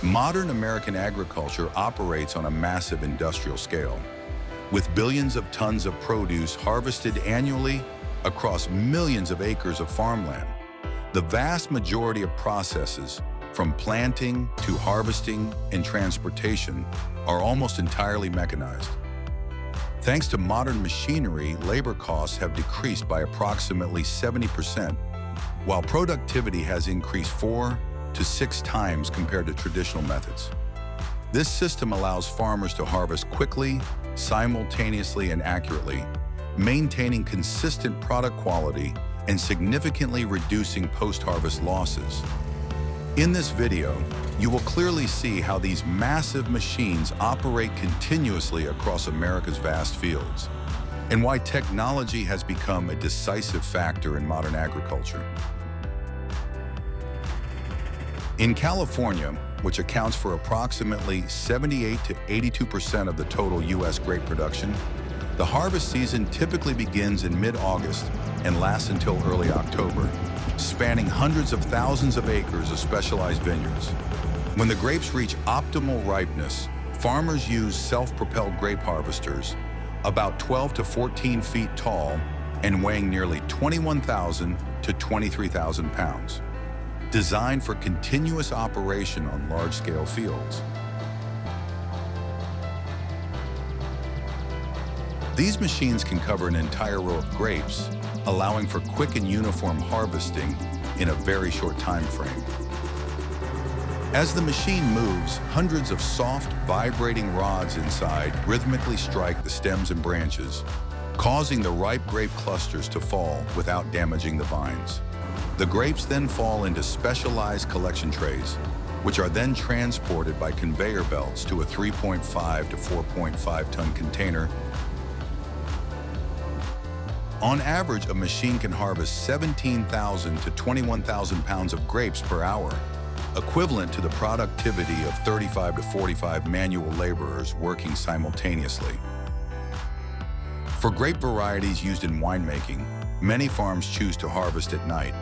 Modern American agriculture operates on a massive industrial scale, with billions of tons of produce harvested annually across millions of acres of farmland. The vast majority of processes, from planting to harvesting and transportation, are almost entirely mechanized. Thanks to modern machinery, labor costs have decreased by approximately 70%, while productivity has increased 4 to 6 times compared to traditional methods. This system allows farmers to harvest quickly, simultaneously, and accurately, maintaining consistent product quality and significantly reducing post-harvest losses. In this video, you will clearly see how these massive machines operate continuously across America's vast fields, and why technology has become a decisive factor in modern agriculture. In California, which accounts for approximately 78 to 82% of the total U.S. grape production, the harvest season typically begins in mid-August and lasts until early October, spanning hundreds of thousands of acres of specialized vineyards. When the grapes reach optimal ripeness, farmers use self-propelled grape harvesters, about 12 to 14 feet tall and weighing nearly 21,000 to 23,000 pounds, designed for continuous operation on large-scale fields. These machines can cover an entire row of grapes, allowing for quick and uniform harvesting in a very short time frame. As the machine moves, hundreds of soft, vibrating rods inside rhythmically strike the stems and branches, causing the ripe grape clusters to fall without damaging the vines. The grapes then fall into specialized collection trays, which are then transported by conveyor belts to a 3.5 to 4.5 ton container. On average, a machine can harvest 17,000 to 21,000 pounds of grapes per hour, equivalent to the productivity of 35 to 45 manual laborers working simultaneously. For grape varieties used in winemaking, many farms choose to harvest at night,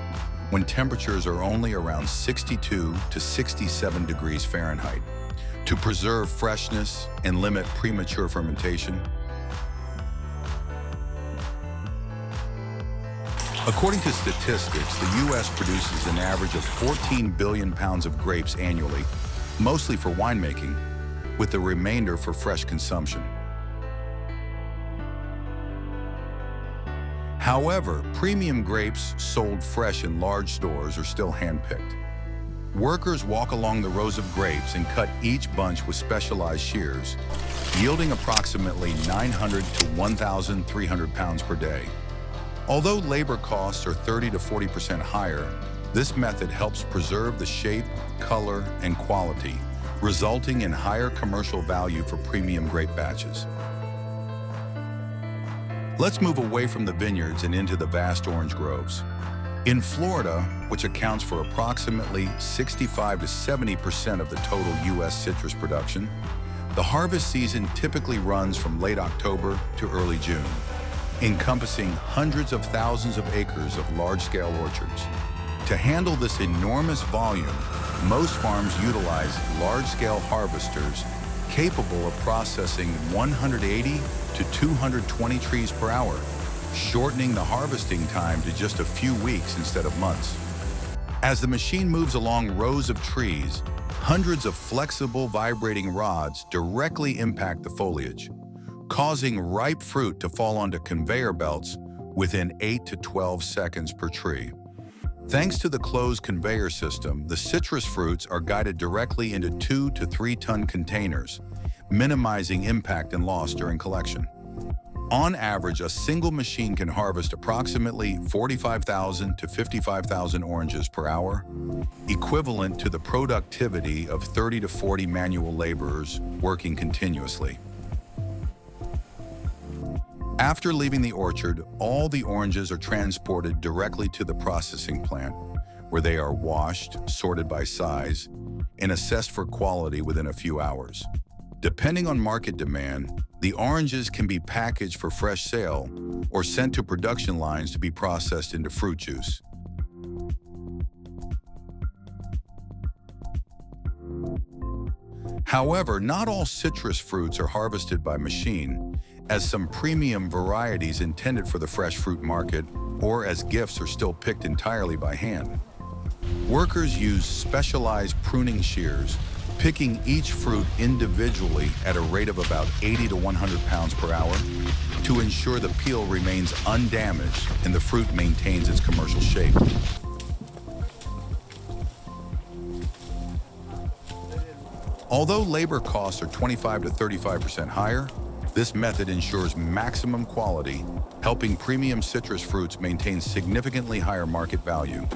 when temperatures are only around 62 to 67 degrees Fahrenheit, to preserve freshness and limit premature fermentation. According to statistics, the U.S. produces an average of 14 billion pounds of grapes annually, mostly for winemaking, with the remainder for fresh consumption. However, premium grapes sold fresh in large stores are still hand-picked. Workers walk along the rows of grapes and cut each bunch with specialized shears, yielding approximately 900 to 1,300 pounds per day. Although labor costs are 30 to 40% higher, this method helps preserve the shape, color, and quality, resulting in higher commercial value for premium grape batches. Let's move away from the vineyards and into the vast orange groves. In Florida, which accounts for approximately 65 to 70% of the total U.S. citrus production, the harvest season typically runs from late October to early June, encompassing hundreds of thousands of acres of large-scale orchards. To handle this enormous volume, most farms utilize large-scale harvesters capable of processing 180 to 220 trees per hour, shortening the harvesting time to just a few weeks instead of months. As the machine moves along rows of trees, hundreds of flexible, vibrating rods directly impact the foliage, causing ripe fruit to fall onto conveyor belts within 8 to 12 seconds per tree. Thanks to the closed conveyor system, the citrus fruits are guided directly into 2 to 3 ton containers, minimizing impact and loss during collection. On average, a single machine can harvest approximately 45,000 to 55,000 oranges per hour, equivalent to the productivity of 30 to 40 manual laborers working continuously. After leaving the orchard, all the oranges are transported directly to the processing plant, where they are washed, sorted by size, and assessed for quality within a few hours. Depending on market demand, the oranges can be packaged for fresh sale or sent to production lines to be processed into fruit juice. However, not all citrus fruits are harvested by machine, as some premium varieties intended for the fresh fruit market or as gifts are still picked entirely by hand. Workers use specialized pruning shears, picking each fruit individually at a rate of about 80 to 100 pounds per hour to ensure the peel remains undamaged and the fruit maintains its commercial shape. Although labor costs are 25 to 35% higher, this method ensures maximum quality, helping premium citrus fruits maintain significantly higher market value.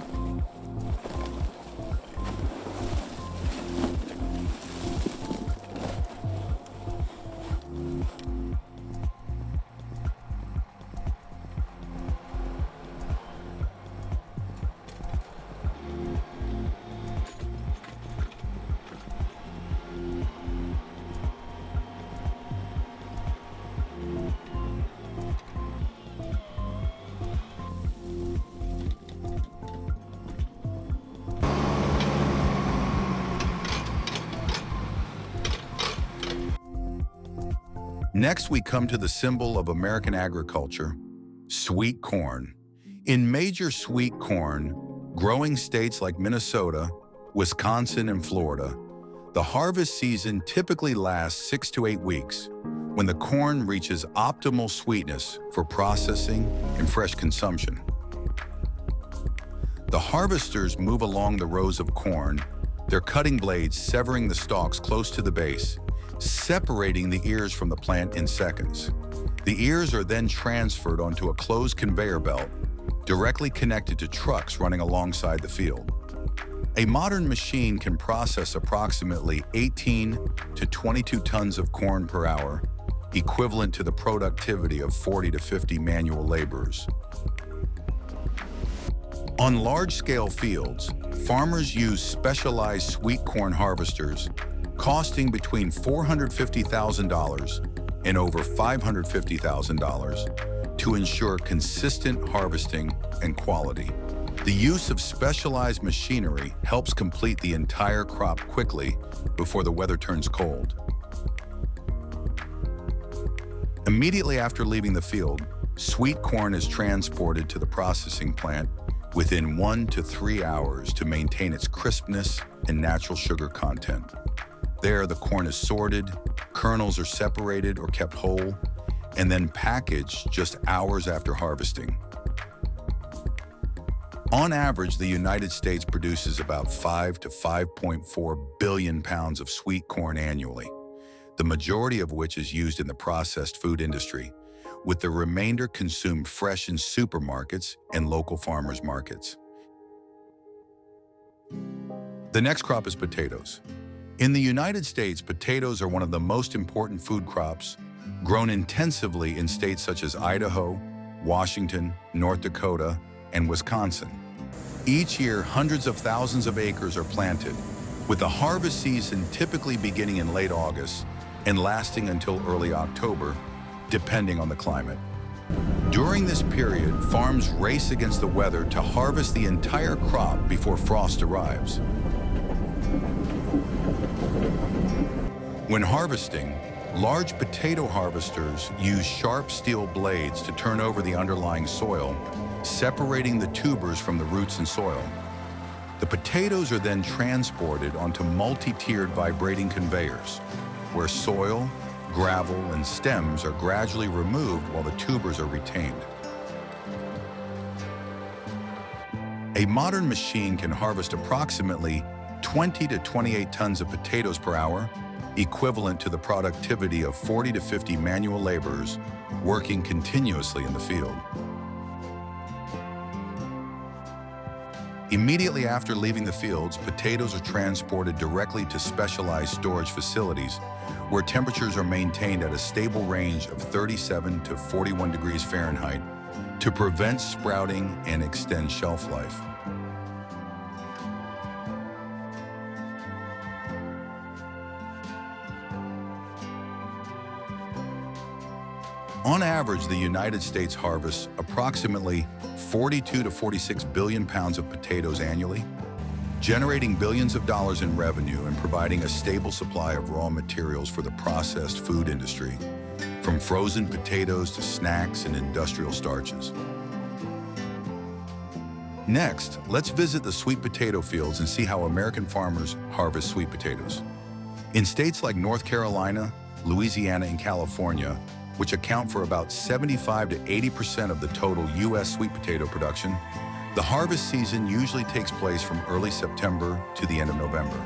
Next, we come to the symbol of American agriculture, sweet corn. In major sweet corn growing states like Minnesota, Wisconsin, and Florida, the harvest season typically lasts 6 to 8 weeks, when the corn reaches optimal sweetness for processing and fresh consumption. The harvesters move along the rows of corn, their cutting blades severing the stalks close to the base, separating the ears from the plant in seconds. The ears are then transferred onto a closed conveyor belt, directly connected to trucks running alongside the field. A modern machine can process approximately 18 to 22 tons of corn per hour, equivalent to the productivity of 40 to 50 manual laborers. On large-scale fields, farmers use specialized sweet corn harvesters costing between $450,000 and over $550,000 to ensure consistent harvesting and quality. The use of specialized machinery helps complete the entire crop quickly before the weather turns cold. Immediately after leaving the field, sweet corn is transported to the processing plant within 1 to 3 hours to maintain its crispness and natural sugar content. There, the corn is sorted, kernels are separated or kept whole, and then packaged just hours after harvesting. On average, the United States produces about 5 to 5.4 billion pounds of sweet corn annually, the majority of which is used in the processed food industry, with the remainder consumed fresh in supermarkets and local farmers' markets. The next crop is potatoes. In the United States, potatoes are one of the most important food crops, grown intensively in states such as Idaho, Washington, North Dakota, and Wisconsin. Each year, hundreds of thousands of acres are planted, with the harvest season typically beginning in late August and lasting until early October, depending on the climate. During this period, farms race against the weather to harvest the entire crop before frost arrives. When harvesting, large potato harvesters use sharp steel blades to turn over the underlying soil, separating the tubers from the roots and soil. The potatoes are then transported onto multi-tiered vibrating conveyors, where soil, gravel, and stems are gradually removed while the tubers are retained. A modern machine can harvest approximately 20 to 28 tons of potatoes per hour, equivalent to the productivity of 40 to 50 manual laborers working continuously in the field. Immediately after leaving the fields, potatoes are transported directly to specialized storage facilities where temperatures are maintained at a stable range of 37 to 41 degrees Fahrenheit to prevent sprouting and extend shelf life. On average, the United States harvests approximately 42 to 46 billion pounds of potatoes annually. generating billions of dollars in revenue and providing a stable supply of raw materials for the processed food industry, from frozen potatoes to snacks and industrial starches. Next, let's visit the sweet potato fields and see how American farmers harvest sweet potatoes. In states like North Carolina, Louisiana, and California, which account for about 75 to 80% of the total U.S. sweet potato production, the harvest season usually takes place from early September to the end of November.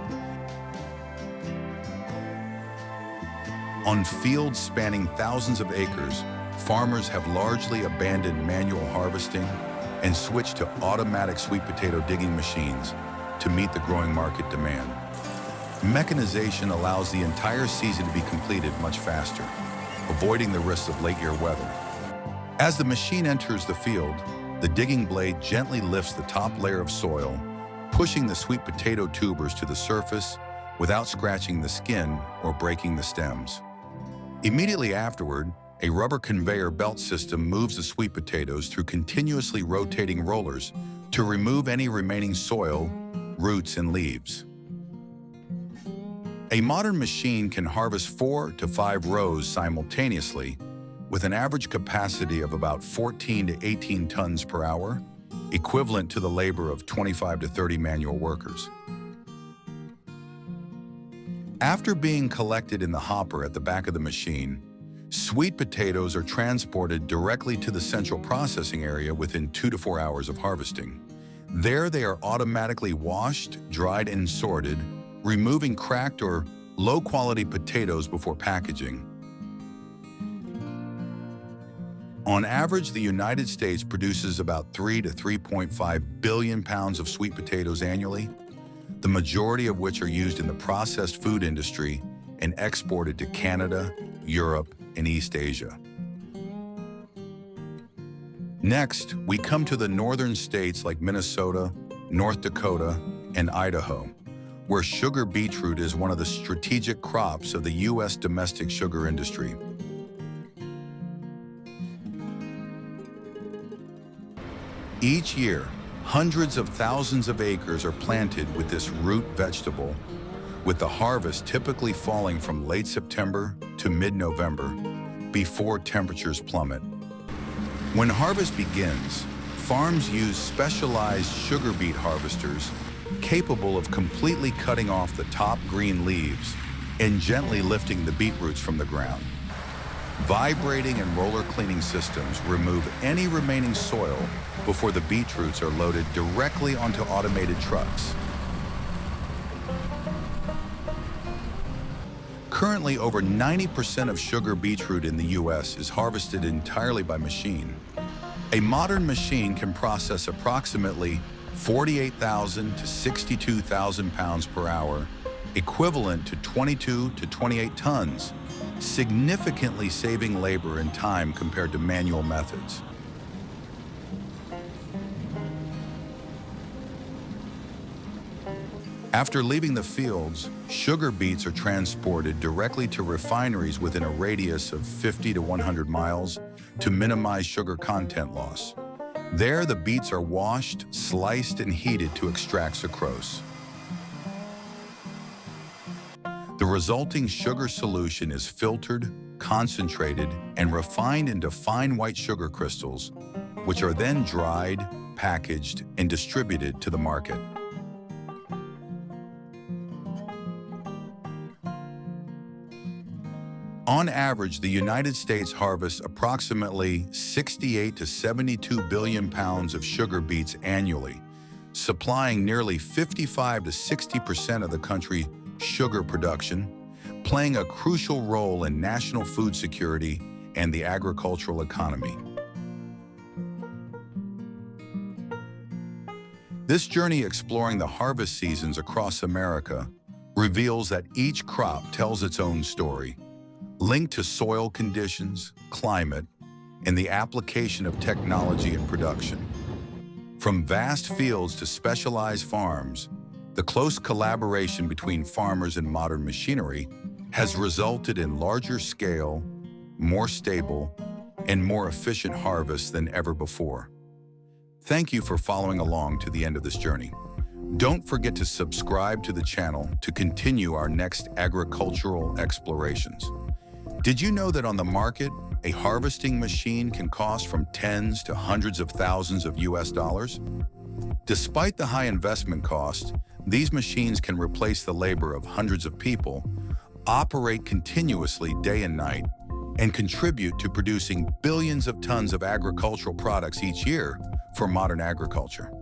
On fields spanning thousands of acres, farmers have largely abandoned manual harvesting and switched to automatic sweet potato digging machines to meet the growing market demand. Mechanization allows the entire season to be completed much faster, avoiding the risks of late-year weather. As the machine enters the field, the digging blade gently lifts the top layer of soil, pushing the sweet potato tubers to the surface without scratching the skin or breaking the stems. Immediately afterward, a rubber conveyor belt system moves the sweet potatoes through continuously rotating rollers to remove any remaining soil, roots, and leaves. A modern machine can harvest 4 to 5 rows simultaneously, with an average capacity of about 14 to 18 tons per hour, equivalent to the labor of 25 to 30 manual workers. After being collected in the hopper at the back of the machine, sweet potatoes are transported directly to the central processing area within 2 to 4 hours of harvesting. There they are automatically washed, dried, and sorted, removing cracked or low-quality potatoes before packaging. On average, the United States produces about 3 to 3.5 billion pounds of sweet potatoes annually, the majority of which are used in the processed food industry and exported to Canada, Europe, and East Asia. Next, we come to the northern states like Minnesota, North Dakota, and Idaho, where sugar beetroot is one of the strategic crops of the U.S. domestic sugar industry. Each year, hundreds of thousands of acres are planted with this root vegetable, with the harvest typically falling from late September to mid-November before temperatures plummet. When harvest begins, farms use specialized sugar beet harvesters capable of completely cutting off the top green leaves and gently lifting the beet roots from the ground. Vibrating and roller cleaning systems remove any remaining soil before the beetroots are loaded directly onto automated trucks. Currently, over 90% of sugar beetroot in the U.S. is harvested entirely by machine. A modern machine can process approximately 48,000 to 62,000 pounds per hour, equivalent to 22 to 28 tons, significantly saving labor and time compared to manual methods. After leaving the fields, sugar beets are transported directly to refineries within a radius of 50 to 100 miles to minimize sugar content loss. There, the beets are washed, sliced, and heated to extract sucrose. The resulting sugar solution is filtered, concentrated, and refined into fine white sugar crystals, which are then dried, packaged, and distributed to the market. On average, the United States harvests approximately 68 to 72 billion pounds of sugar beets annually, supplying nearly 55 to 60% of the country's sugar production, playing a crucial role in national food security and the agricultural economy. This journey exploring the harvest seasons across America reveals that each crop tells its own story, linked to soil conditions, climate, and the application of technology in production. From vast fields to specialized farms, the close collaboration between farmers and modern machinery has resulted in larger scale, more stable, and more efficient harvests than ever before. Thank you for following along to the end of this journey. Don't forget to subscribe to the channel to continue our next agricultural explorations. Did you know that on the market, a harvesting machine can cost from tens to hundreds of thousands of US dollars? Despite the high investment cost, these machines can replace the labor of hundreds of people, operate continuously day and night, and contribute to producing billions of tons of agricultural products each year for modern agriculture.